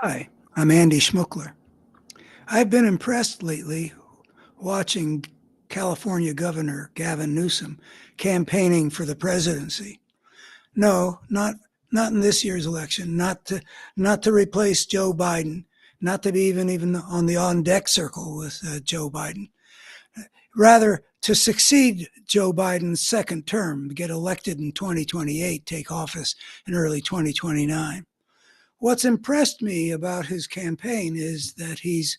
Hi, I'm Andy Schmuckler. I've been impressed lately watching California Governor Gavin Newsom campaigning for the presidency. No, not in this year's election, not to replace Joe Biden, not to be even on the on deck circle with Joe Biden. Rather, to succeed Joe Biden's second term, get elected in 2028, take office in early 2029. What's impressed me about his campaign is that he's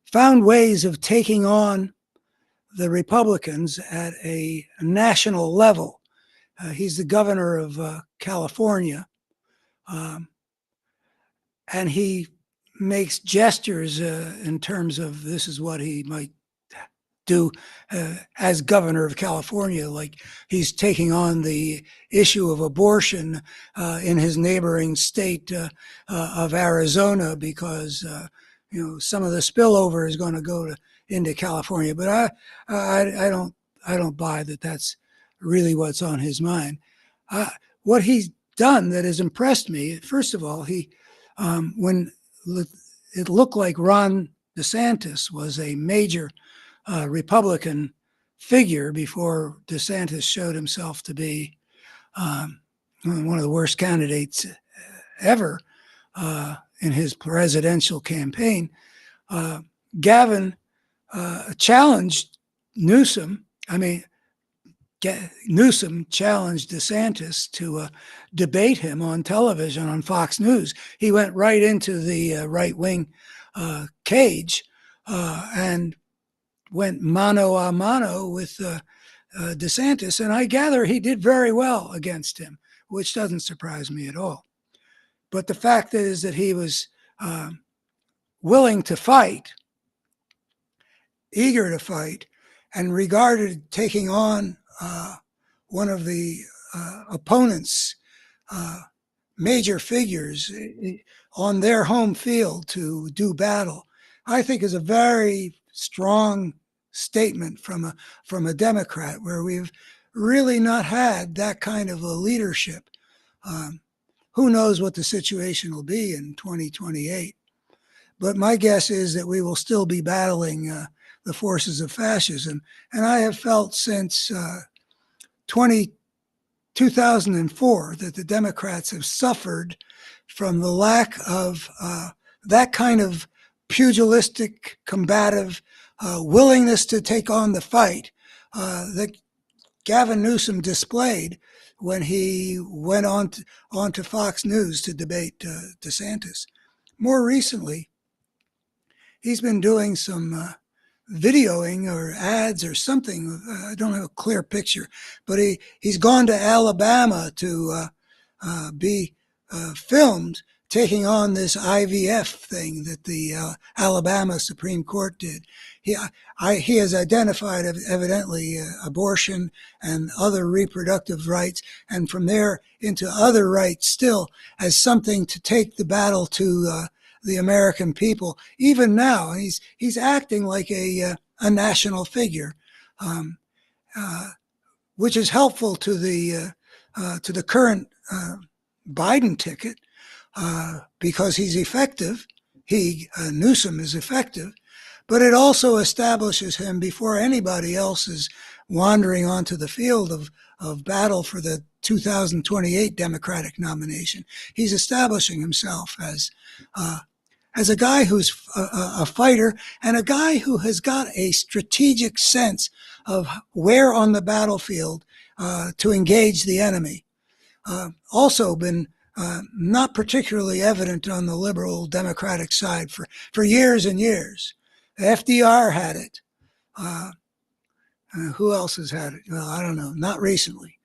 found ways of taking on the Republicans at a national level. He's the governor of California, um, and he makes gestures in terms of this is what he might do as governor of California, like he's taking on the issue of abortion in his neighboring state of Arizona because some of the spillover is going to go into California. But I don't buy that. That's really what's on his mind. What he's done that has impressed me. First of all, when it looked like Ron DeSantis was a major Republican figure before DeSantis showed himself to be one of the worst candidates ever in his presidential campaign. Gavin challenged Newsom. Newsom challenged DeSantis to debate him on television on Fox News. He went right into the right-wing cage and went mano a mano with DeSantis, and I gather he did very well against him, which doesn't surprise me at all. But the fact is that he was willing to fight, eager to fight, and regarded taking on one of the opponent's major figures on their home field to do battle, I think is a very strong statement from a Democrat, where we've really not had that kind of a leadership. Who knows what the situation will be in 2028? But my guess is that we will still be battling the forces of fascism. And I have felt since 2004 that the Democrats have suffered from the lack of that kind of pugilistic, combative willingness to take on the fight that Gavin Newsom displayed when he went on to Fox News to debate DeSantis. More recently, he's been doing some videoing or ads or something. I don't have a clear picture, but he's gone to Alabama to be filmed taking on this IVF thing that the Alabama Supreme Court did. He has identified evidently abortion and other reproductive rights, and from there into other rights still, as something to take the battle to the American people. Even now, he's acting like a national figure, which is helpful to the current Biden ticket because he's effective. Newsom is effective, but it also establishes him before anybody else is wandering onto the field of battle for the 2028 Democratic nomination. He's establishing himself as a guy who's a fighter and a guy who has got a strategic sense of where on the battlefield to engage the enemy. Also been not particularly evident on the liberal Democratic side for years and years. FDR had it. Who else has had it? Well, I don't know. Not recently.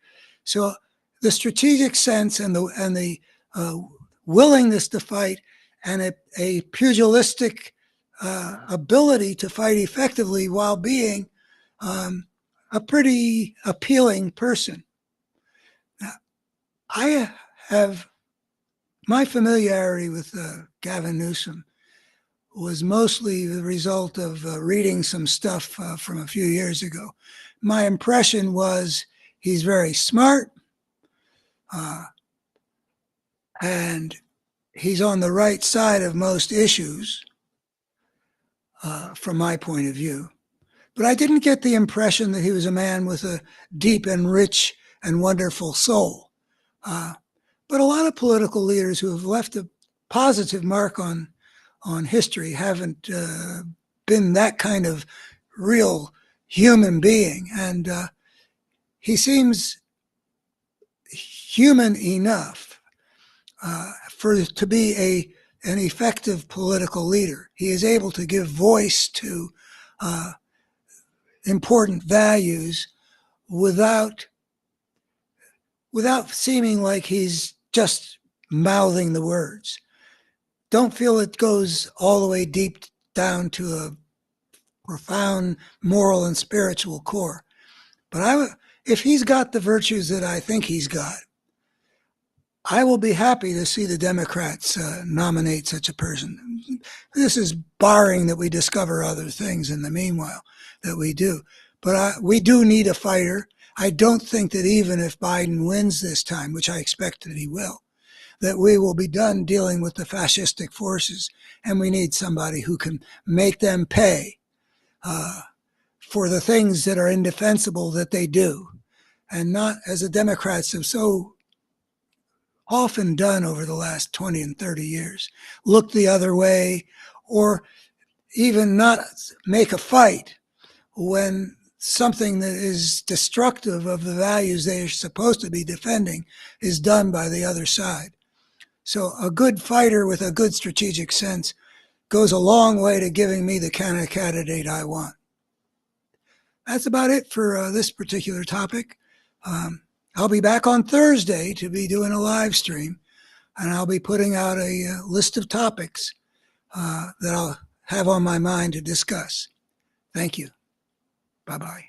So the strategic sense and the willingness to fight and a pugilistic ability to fight effectively while being a pretty appealing person. Now, I have my familiarity with Gavin Newsom was mostly the result of reading some stuff from a few years ago. My impression was he's very smart and he's on the right side of most issues, from my point of view. But I didn't get the impression that he was a man with a deep and rich and wonderful soul. But a lot of political leaders who have left a positive mark on history haven't been that kind of real human being. And he seems human enough to be an effective political leader. He is able to give voice to important values without seeming like he's just mouthing the words. Don't feel it goes all the way deep down to a profound moral and spiritual core. But if he's got the virtues that I think he's got, I will be happy to see the Democrats nominate such a person. This is barring that we discover other things in the meanwhile that we do. But we do need a fighter. I don't think that even if Biden wins this time, which I expect that he will, that we will be done dealing with the fascistic forces. And we need somebody who can make them pay for the things that are indefensible that they do. And not, as the Democrats have so often done over the last 20 and 30 years, look the other way, or even not make a fight when something that is destructive of the values they are supposed to be defending is done by the other side. So a good fighter with a good strategic sense goes a long way to giving me the kind of candidate I want. That's about it for this particular topic. I'll be back on Thursday to be doing a live stream, and I'll be putting out a list of topics that I'll have on my mind to discuss. Thank you. Bye-bye.